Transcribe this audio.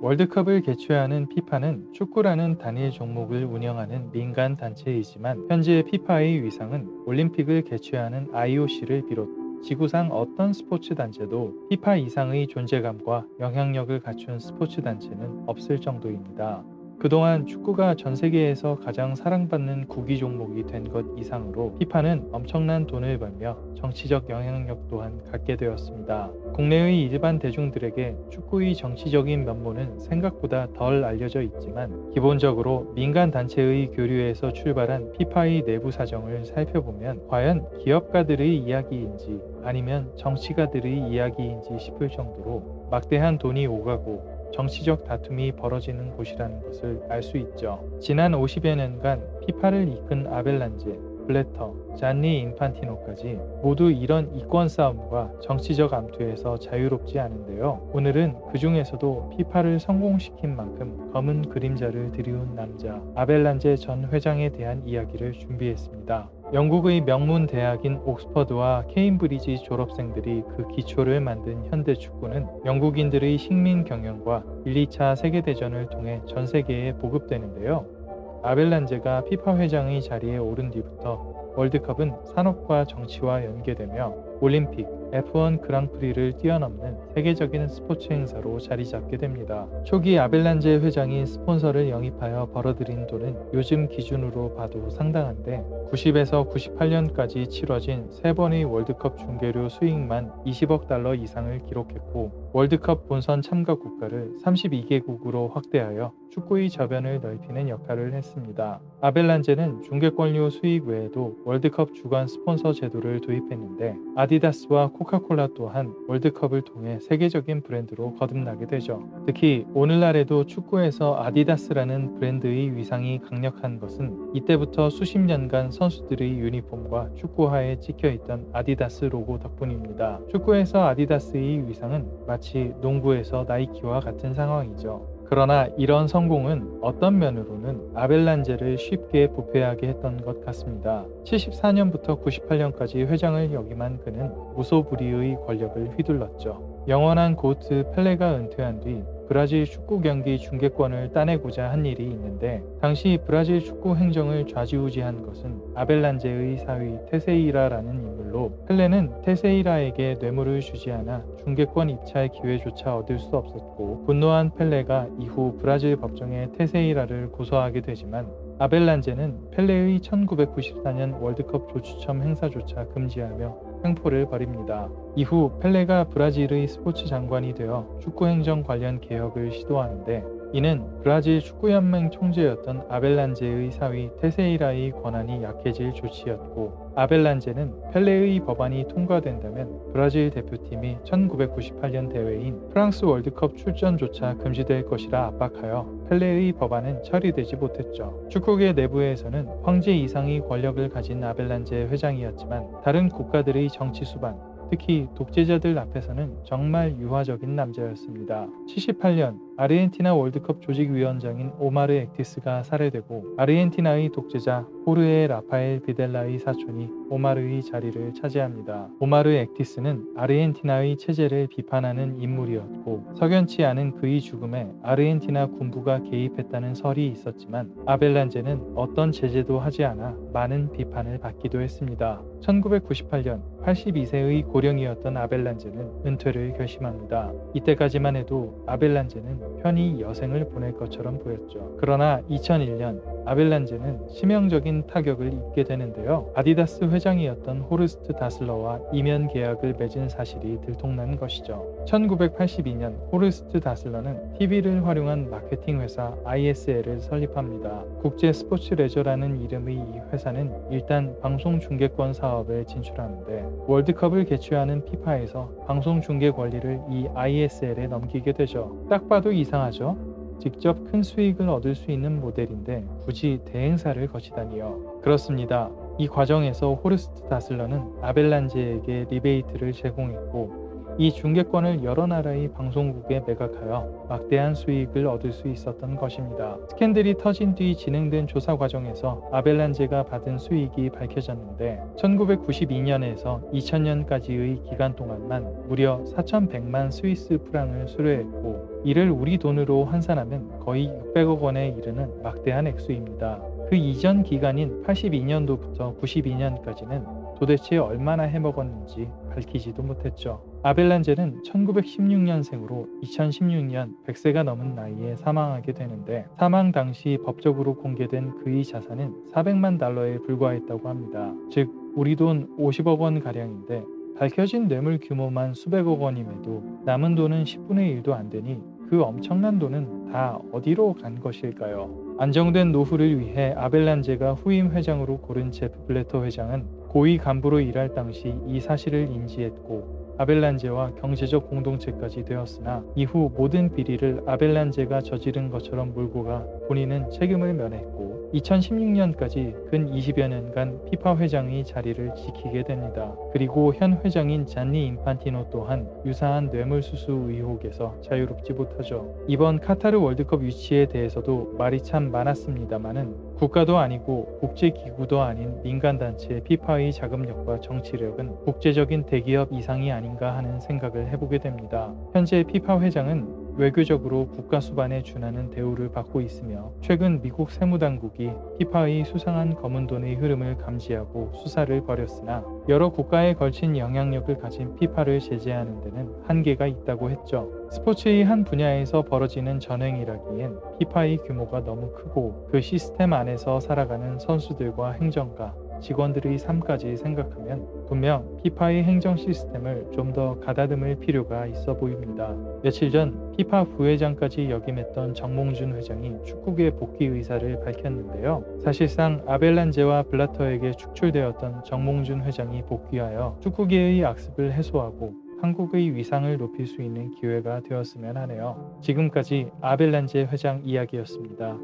월드컵을 개최하는 피파는 축구라는 단일 종목을 운영하는 민간 단체이지만 현재 피파의 위상은 올림픽을 개최하는 IOC를 비롯 지구상 어떤 스포츠 단체도 피파 이상의 존재감과 영향력을 갖춘 스포츠 단체는 없을 정도입니다. 그동안 축구가 전 세계에서 가장 사랑받는 구기 종목이 된 것 이상으로 피파는 엄청난 돈을 벌며 정치적 영향력 또한 갖게 되었습니다. 국내의 일반 대중들에게 축구의 정치적인 면모는 생각보다 덜 알려져 있지만 기본적으로 민간 단체의 교류에서 출발한 피파의 내부 사정을 살펴보면 과연 기업가들의 이야기인지 아니면 정치가들의 이야기인지 싶을 정도로 막대한 돈이 오가고 정치적 다툼이 벌어지는 곳이라는 것을 알 수 있죠. 지난 50여 년간 피파를 이끈 아벨란제, 블래터, 잔니 인판티노까지 모두 이런 이권 싸움과 정치적 암투에서 자유롭지 않은데요. 오늘은 그 중에서도 피파를 성공시킨 만큼 검은 그림자를 들이운 남자 아벨란제 전 회장에 대한 이야기를 준비했습니다. 영국의 명문 대학인 옥스퍼드와 케임브리지 졸업생들이 그 기초를 만든 현대 축구는 영국인들의 식민 경영과 1, 2차 세계대전을 통해 전 세계에 보급되는데요. 아벨란제가 피파 회장의 자리에 오른 뒤부터 월드컵은 산업과 정치와 연계되며 올림픽, F1 그랑프리를 뛰어넘는 세계적인 스포츠 행사로 자리 잡게 됩니다. 초기 아벨란제 회장이 스폰서를 영입하여 벌어들인 돈은 요즘 기준으로 봐도 상당한데 90에서 98년까지 치러진 3번의 월드컵 중계료 수익만 20억 달러 이상을 기록했고 월드컵 본선 참가 국가를 32개국으로 확대하여 축구의 저변을 넓히는 역할을 했습니다. 아벨란제는 중계권료 수익 외에도 월드컵 주관 스폰서 제도를 도입했는데 아디다스와 코카콜라 또한 월드컵을 통해 세계적인 브랜드로 거듭나게 되죠. 특히 오늘날에도 축구에서 아디다스라는 브랜드의 위상이 강력한 것은 이때부터 수십 년간 선수들의 유니폼과 축구화에 찍혀있던 아디다스 로고 덕분입니다. 축구에서 아디다스의 위상은 마치 농구에서 나이키와 같은 상황이죠. 그러나 이런 성공은 어떤 면으로는 아벨란제를 쉽게 부패하게 했던 것 같습니다. 74년부터 98년까지 회장을 역임한 그는 무소불위의 권력을 휘둘렀죠. 영원한 고트 펠레가 은퇴한 뒤 브라질 축구 경기 중계권을 따내고자 한 일이 있는데 당시 브라질 축구 행정을 좌지우지한 것은 아벨란제의 사위 테세이라라는 인물로 펠레는 테세이라에게 뇌물을 주지 않아 중계권 입찰 기회조차 얻을 수 없었고 분노한 펠레가 이후 브라질 법정에 테세이라를 고소하게 되지만 아벨란제는 펠레의 1994년 월드컵 조추첨 행사조차 금지하며 횡포를 벌입니다. 이후 펠레가 브라질의 스포츠 장관이 되어 축구 행정 관련 개혁을 시도하는데 이는 브라질 축구연맹 총재였던 아벨란제의 사위 테세이라의 권한이 약해질 조치였고 아벨란제는 펠레의 법안이 통과된다면 브라질 대표팀이 1998년 대회인 프랑스 월드컵 출전조차 금지될 것이라 압박하여 펠레의 법안은 처리되지 못했죠. 축구계 내부에서는 황제 이상의 권력을 가진 아벨란제 회장이었지만 다른 국가들의 정치 수반, 특히 독재자들 앞에서는 정말 유화적인 남자였습니다. 78년 아르헨티나 월드컵 조직위원장인 오마르 액티스가 살해되고 아르헨티나의 독재자 호르헤 라파엘 비델라의 사촌이 오마르의 자리를 차지합니다. 오마르 액티스는 아르헨티나의 체제를 비판하는 인물이었고 석연치 않은 그의 죽음에 아르헨티나 군부가 개입했다는 설이 있었지만 아벨란제는 어떤 제재도 하지 않아 많은 비판을 받기도 했습니다. 1998년 82세의 고령이었던 아벨란제는 은퇴를 결심합니다. 이때까지만 해도 아벨란제는 편히 여생을 보낼 것처럼 보였죠. 그러나 2001년 아벨란제는 치명적인 타격을 입게 되는데요. 아디다스 회장이었던 호르스트 다슬러와 이면 계약을 맺은 사실이 들통난 것이죠. 1982년 호르스트 다슬러는 TV를 활용한 마케팅 회사 ISL을 설립합니다. 국제 스포츠 레저라는 이름의 이 회사는 일단 방송 중계권 사업에 진출하는데 월드컵을 개최하는 피파에서 방송 중계 권리를 이 ISL에 넘기게 되죠. 딱 봐도 이상하죠? 직접 큰 수익을 얻을 수 있는 모델인데 굳이 대행사를 거치다니요. 그렇습니다. 이 과정에서 호르스트 다슬러는 아벨란제에게 리베이트를 제공했고 이 중계권을 여러 나라의 방송국에 매각하여 막대한 수익을 얻을 수 있었던 것입니다. 스캔들이 터진 뒤 진행된 조사 과정에서 아벨란제가 받은 수익이 밝혀졌는데 1992년에서 2000년까지의 기간 동안만 무려 4,100만 스위스 프랑을 수뢰했고 이를 우리 돈으로 환산하면 거의 600억 원에 이르는 막대한 액수입니다. 그 이전 기간인 82년도부터 92년까지는 도대체 얼마나 해먹었는지 밝히지도 못했죠. 아벨란제는 1916년생으로 2016년 100세가 넘은 나이에 사망하게 되는데 사망 당시 법적으로 공개된 그의 자산은 400만 달러에 불과했다고 합니다. 즉 우리 돈 50억 원 가량인데 밝혀진 뇌물 규모만 수백억 원임에도 남은 돈은 10분의 1도 안 되니 그 엄청난 돈은 다 어디로 간 것일까요? 안정된 노후를 위해 아벨란제가 후임 회장으로 고른 제프 블래터 회장은 고위 간부로 일할 당시 이 사실을 인지했고 아벨란제와 경제적 공동체까지 되었으나 이후 모든 비리를 아벨란제가 저지른 것처럼 몰고 가 본인은 책임을 면했고 2016년까지 근 20여 년간 피파 회장의 자리를 지키게 됩니다. 그리고 현 회장인 잔니 인판티노 또한 유사한 뇌물수수 의혹에서 자유롭지 못하죠. 이번 카타르 월드컵 유치에 대해서도 말이 참 많았습니다마는 국가도 아니고 국제기구도 아닌 민간단체 피파의 자금력과 정치력은 국제적인 대기업 이상이 아닌가 하는 생각을 해보게 됩니다. 현재 피파 회장은 외교적으로 국가 수반에 준하는 대우를 받고 있으며 최근 미국 세무당국이 피파의 수상한 검은 돈의 흐름을 감지하고 수사를 벌였으나 여러 국가에 걸친 영향력을 가진 피파를 제재하는 데는 한계가 있다고 했죠. 스포츠의 한 분야에서 벌어지는 전횡이라기엔 피파의 규모가 너무 크고 그 시스템 안에서 살아가는 선수들과 행정가, 직원들의 삶까지 생각하면 분명 피파의 행정 시스템을 좀 더 가다듬을 필요가 있어 보입니다. 며칠 전 피파 부회장까지 역임했던 정몽준 회장이 축구계 복귀 의사를 밝혔는데요. 사실상 아벨란제와 블라터에게 축출되었던 정몽준 회장이 복귀하여 축구계의 악습을 해소하고 한국의 위상을 높일 수 있는 기회가 되었으면 하네요. 지금까지 아벨란제 회장 이야기였습니다.